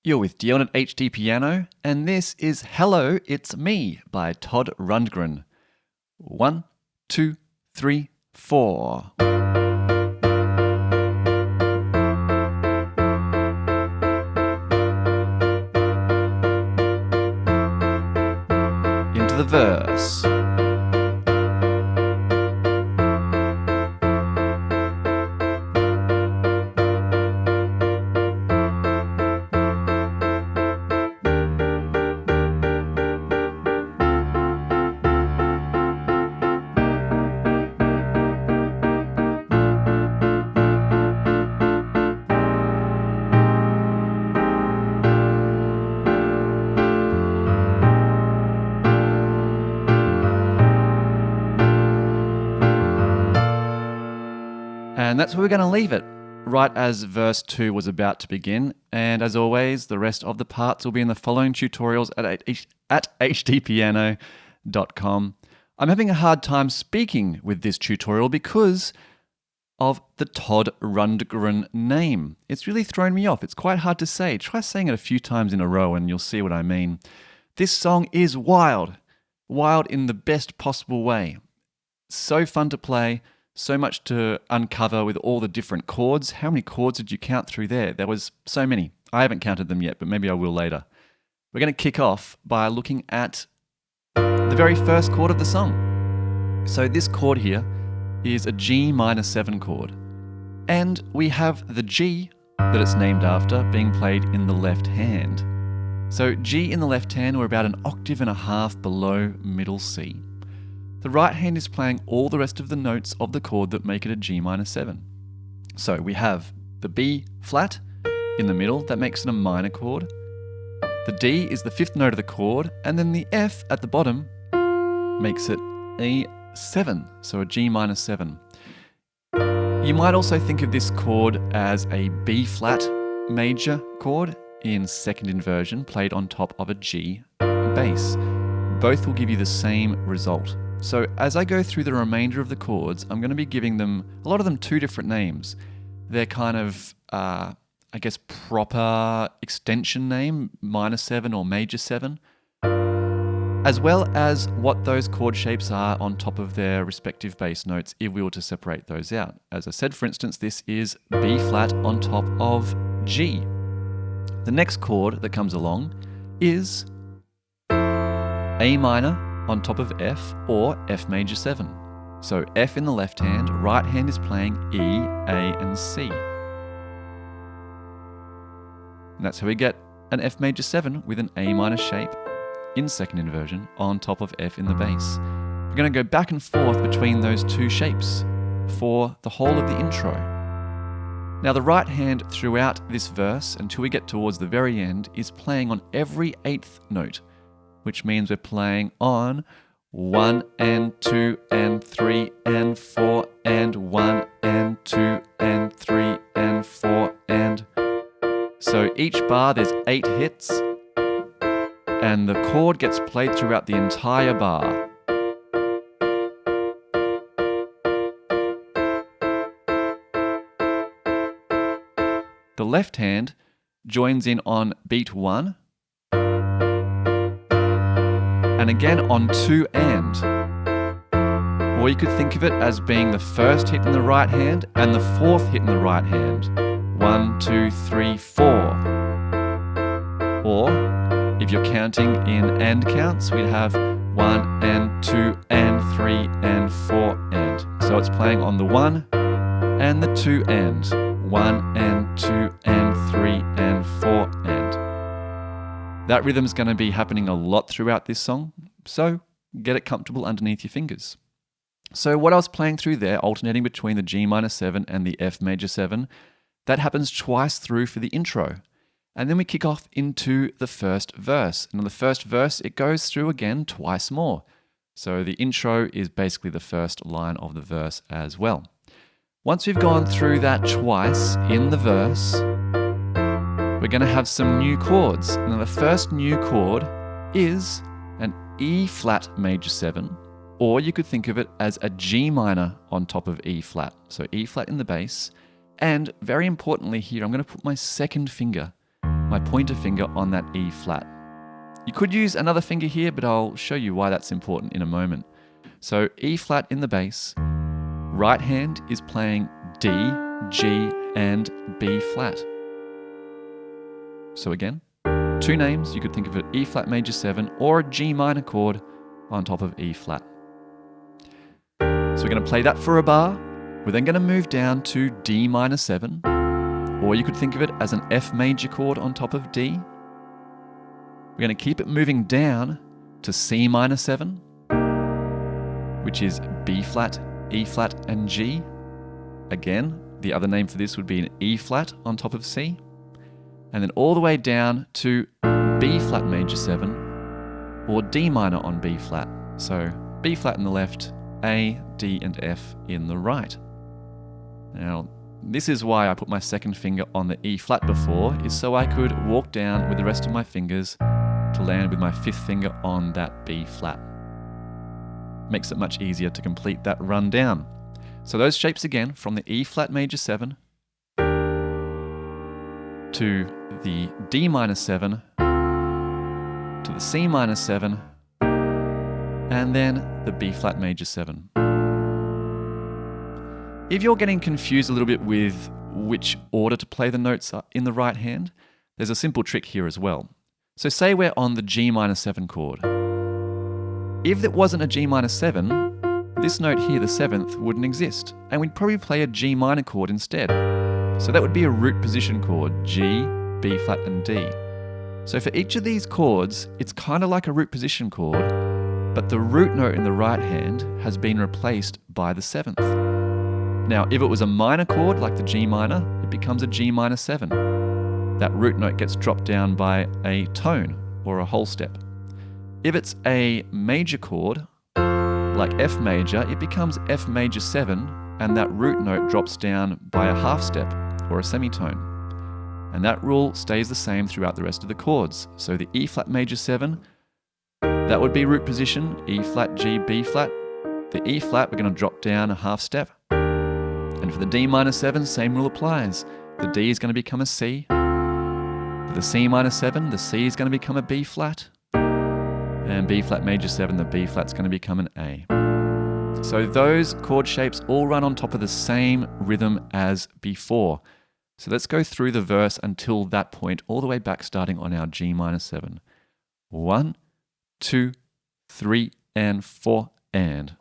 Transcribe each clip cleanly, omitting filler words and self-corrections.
You're with Dion at HDpiano, and this is Hello, It's Me by Todd Rundgren. 1, 2, 3, 4. Into the verse. And that's where we're going to leave it, right as verse 2 was about to begin. And as always, the rest of the parts will be in the following tutorials at hdpiano.com. I'm having a hard time speaking with this tutorial because of the Todd Rundgren name. It's really thrown me off. It's quite hard to say. Try saying it a few times in a row and you'll see what I mean. This song is wild. Wild in the best possible way. So fun to play. So much to uncover with all the different chords. How many chords did you count through there? There was so many. I haven't counted them yet, but maybe I will later. We're going to kick off by looking at the very first chord of the song. So this chord here is a G minor 7 chord. And we have the G that it's named after being played in the left hand. So G in the left hand, we're about an octave and a half below middle C. The right hand is playing all the rest of the notes of the chord that make it a G minor 7. So we have the B flat in the middle, that makes it a minor chord. The D is the fifth note of the chord, and then the F at the bottom makes it a 7, so a G minor 7. You might also think of this chord as a B flat major chord in second inversion, played on top of a G bass. Both will give you the same result. So as I go through the remainder of the chords, I'm going to be giving them, a lot of them, two different names. They're kind of, proper extension name, minor 7 or major 7, as well as what those chord shapes are on top of their respective bass notes if we were to separate those out. As I said, for instance, this is B flat on top of G. The next chord that comes along is A minor on top of F or F major 7. So F in the left hand, right hand is playing E, A, and C. And that's how we get an F major 7 with an A minor shape in second inversion on top of F in the bass. We're going to go back and forth between those two shapes for the whole of the intro. Now the right hand throughout this verse, until we get towards the very end, is playing on every 8th note, which means we're playing on 1 and 2 and 3 and 4 and 1 and 2 and 3 and 4 and... So each bar there's 8 hits and the chord gets played throughout the entire bar. The left hand joins in on beat 1 and again on 2 and. Or you could think of it as being the first hit in the right hand and the fourth hit in the right hand. 1, 2, 3, 4. Or if you're counting in and counts, we'd have 1 and 2 and 3 and 4 and. So it's playing on the 1 and the 2 and. 1 and 2 and 3 and 4 and. That rhythm's going to be happening a lot throughout this song, so get it comfortable underneath your fingers. So what I was playing through there, alternating between the G minor 7 and the F major 7, that happens twice through for the intro. And then we kick off into the first verse. And in the first verse, it goes through again twice more. So the intro is basically the first line of the verse as well. Once we've gone through that twice in the verse, we're going to have some new chords. Now the first new chord is an E flat major 7, or you could think of it as a G minor on top of E flat. So E flat in the bass, and very importantly here, I'm going to put my second finger my pointer finger on that E flat. You could use another finger here, but I'll show you why that's important in a moment. So E flat in the bass, right hand is playing D, G, and B flat. So again, two names, you could think of it E flat major 7 or a G minor chord on top of E flat. So we're going to play that for a bar. We're then going to move down to D minor 7, or you could think of it as an F major chord on top of D. We're going to keep it moving down to C minor 7, which is B flat, E flat, and G. Again, the other name for this would be an E flat on top of C. And then all the way down to B flat major 7, or D minor on B flat. So B flat in the left, A, D, and F in the right. Now, this is why I put my second finger on the E flat before, is so I could walk down with the rest of my fingers to land with my fifth finger on that B flat. Makes it much easier to complete that run down. So those shapes again, from the E flat major 7 to the D minor 7 to the C minor 7 and then the B flat major 7. If you're getting confused a little bit with which order to play the notes in the right hand, there's a simple trick here as well. So say we're on the G minor 7 chord. If it wasn't a G minor 7, this note here, the 7th, wouldn't exist, and we'd probably play a G minor chord instead. So that would be a root position chord, G, B flat, and D. So for each of these chords, it's kind of like a root position chord, but the root note in the right hand has been replaced by the 7th. Now, if it was a minor chord, like the G minor, it becomes a G minor 7. That root note gets dropped down by a tone, or a whole step. If it's a major chord, like F major, it becomes F major 7, and that root note drops down by a half step, or a semitone. And that rule stays the same throughout the rest of the chords. So the E flat major 7, that would be root position, E flat, G, B flat. The E flat, we're going to drop down a half step. And for the D minor 7, same rule applies. The D is going to become a C. For the C minor 7, the C is going to become a B flat. And B flat major 7, the B flat's going to become an A. So those chord shapes all run on top of the same rhythm as before. So let's go through the verse until that point, all the way back starting on our G minor 7. 1, 2, 3, and 4, and.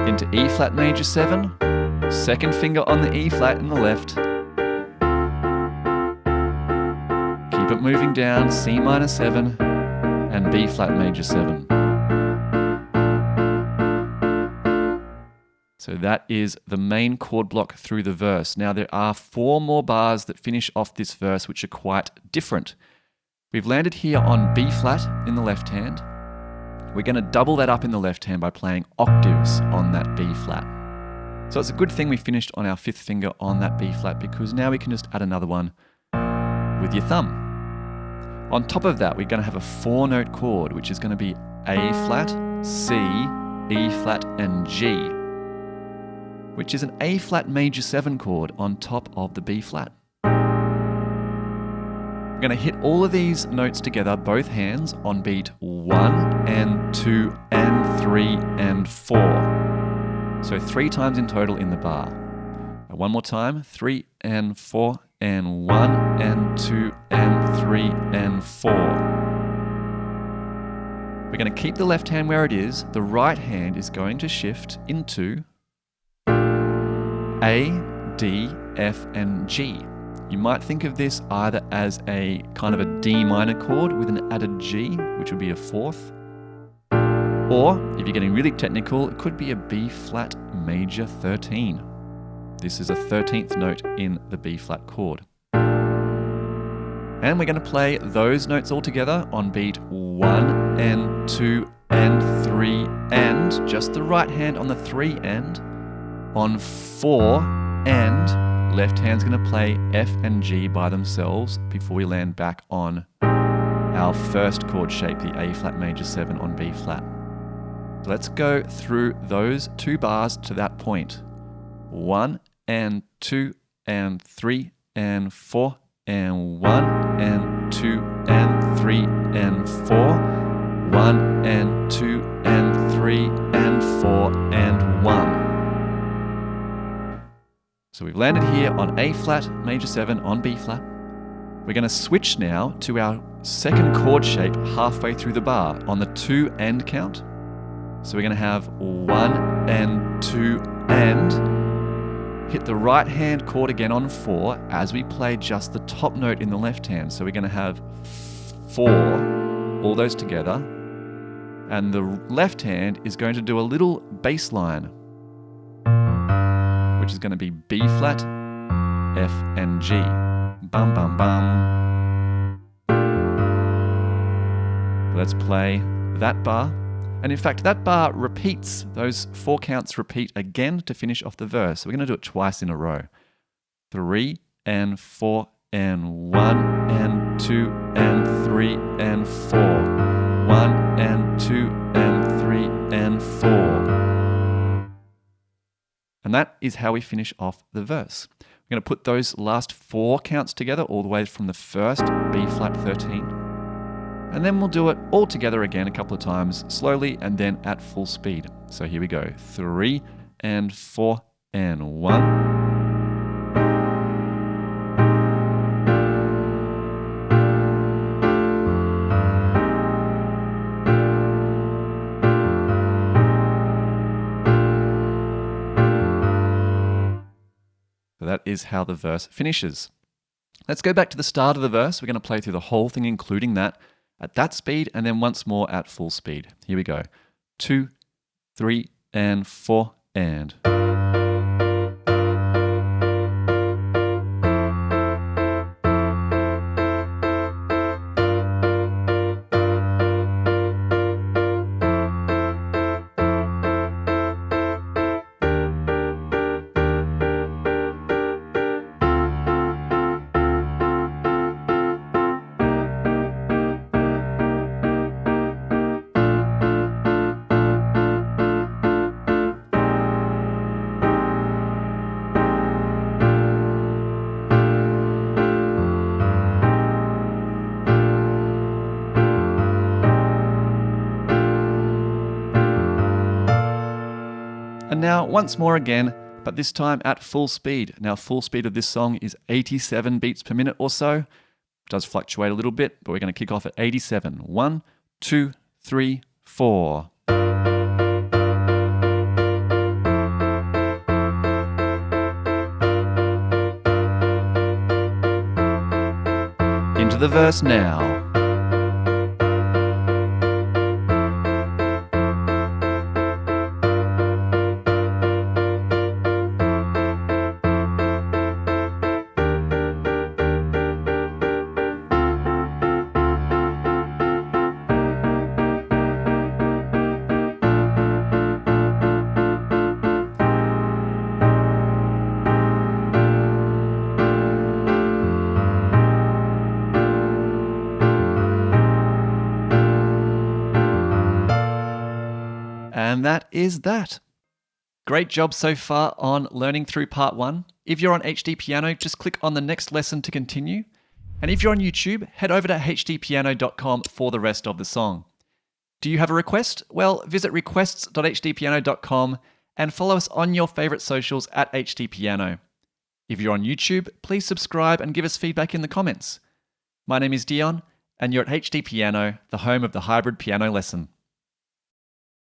Into E flat major 7, second finger on the E flat in the left. Keep it moving down, C minor 7 and B flat major 7. So that is the main chord block through the verse. Now there are 4 more bars that finish off this verse which are quite different. We've landed here on B flat in the left hand. We're going to double that up in the left hand by playing octaves on that B flat. So it's a good thing we finished on our 5th finger on that B flat, because now we can just add another one with your thumb. On top of that, we're going to have a 4-note chord, which is going to be A flat, C, E flat, and G, which is an A flat major 7 chord on top of the B flat. We're going to hit all of these notes together, both hands, on beat 1 and 2 and 3 and 4. So 3 times in total in the bar. One more time, 3 and 4 and 1 and 2 and 3 and 4. We're going to keep the left hand where it is. The right hand is going to shift into A, D, F, and G. You might think of this either as a kind of a D minor chord with an added G, which would be a 4th. Or, if you're getting really technical, it could be a B flat major 13. This is a 13th note in the B flat chord. And we're going to play those notes all together on beat 1 and 2 and 3 and, just the right hand on the 3 and, on 4 and, left hand's going to play F and G by themselves before we land back on our our first chord shape, the A flat major 7 on B flat. So let's go through those 2 bars to that point. 1 and 2 and 3 and 4 and 1 and 2 and 3 and 4. 1 and 2 and 3 and 4 and 1. So we've landed here on A flat major 7 on B flat. We're going to switch now to our second chord shape halfway through the bar on the 2 and count. So we're going to have 1 and 2 and hit the right hand chord again on 4 as we play just the top note in the left hand. So we're going to have 4, all those together, and the left hand is going to do a little bass line, which is going to be B flat, F and G. Bum bum bum. Let's play that bar. And in fact, that bar repeats, those 4 counts repeat again to finish off the verse. So we're going to do it twice in a row. 3 and 4 and 1 and 2 and 3 and 4. 1 and 2 and 3 and 4. And that is how we finish off the verse. We're going to put those last 4 counts together all the way from the first B flat 13. And then we'll do it all together again a couple of times, slowly and then at full speed. So here we go. 3 and 4 and 1. So that is how the verse finishes. Let's go back to the start of the verse. We're going to play through the whole thing, including that, at that speed, and then once more at full speed. Here we go. 2, 3, and 4, and. And now once more again, but this time at full speed. Now full speed of this song is 87 beats per minute or so. It does fluctuate a little bit, but we're going to kick off at 87. 1, 2, 3, 4. Into the verse now. And that is that. Great job so far on learning through part 1. If you're on HDpiano, just click on the next lesson to continue. And if you're on YouTube, head over to HDpiano.com for the rest of the song. Do you have a request? Well, visit requests.hdpiano.com and follow us on your favorite socials at HDpiano. If you're on YouTube, please subscribe and give us feedback in the comments. My name is Dion, and you're at HDpiano, the home of the hybrid piano lesson.